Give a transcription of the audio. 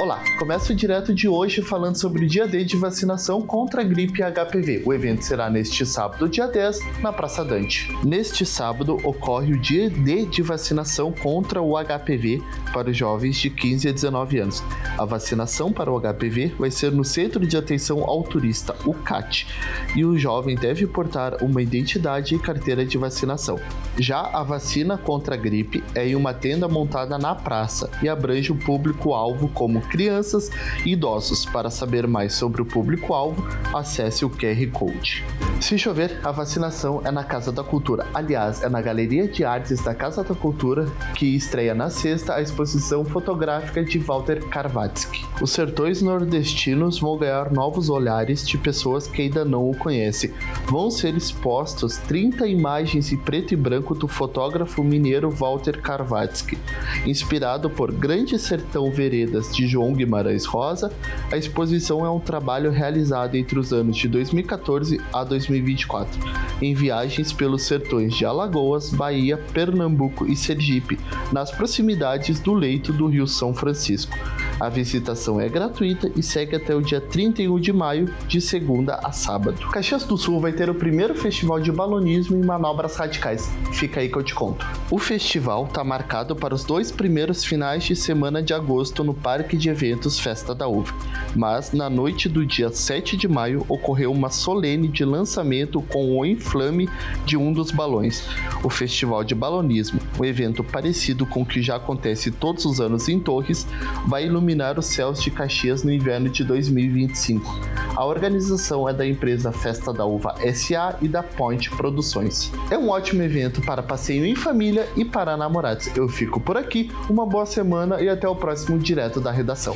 Olá, começo direto de hoje falando sobre o dia D de vacinação contra a gripe HPV. O evento será neste sábado, dia 10, na Praça Dante. Neste sábado ocorre o dia D de vacinação contra o HPV para os jovens de 15 a 19 anos. A vacinação para o HPV vai ser no Centro de Atenção ao Turista, o CAT, e o jovem deve portar uma identidade e carteira de vacinação. Já a vacina contra a gripe é em uma tenda montada na praça e abrange o público-alvo como crianças e idosos. Para saber mais sobre o público-alvo, acesse o QR Code. Se chover, a vacinação é na Casa da Cultura. Aliás, é na Galeria de Artes da Casa da Cultura que estreia na sexta a exposição fotográfica de Walter Carvatsky. Os sertões nordestinos vão ganhar novos olhares de pessoas que ainda não o conhecem. Vão ser expostos 30 imagens em preto e branco do fotógrafo mineiro Walter Carvatsky. Inspirado por Grande Sertão Veredas de João Guimarães Rosa, a exposição é um trabalho realizado entre os anos de 2014 a 2024, em viagens pelos sertões de Alagoas, Bahia, Pernambuco e Sergipe, nas proximidades do leito do Rio São Francisco. A visitação é gratuita e segue até o dia 31 de maio, de segunda a sábado. Caxias do Sul vai ter o primeiro festival de balonismo e manobras radicais. Fica aí que eu te conto. O festival está marcado para os 2 primeiros finais de semana de agosto no Parque de Eventos Festa da Uva, mas na noite do dia 7 de maio ocorreu uma solene de lançamento com o inflame de um dos balões. O Festival de Balonismo, um evento parecido com o que já acontece todos os anos em Torres, vai iluminar os céus de Caxias no inverno de 2025. A organização é da empresa Festa da Uva SA e da Point Produções. É um ótimo evento para passeio em família e para namorados. Eu fico por aqui, uma boa semana e até o próximo Direto da Redação.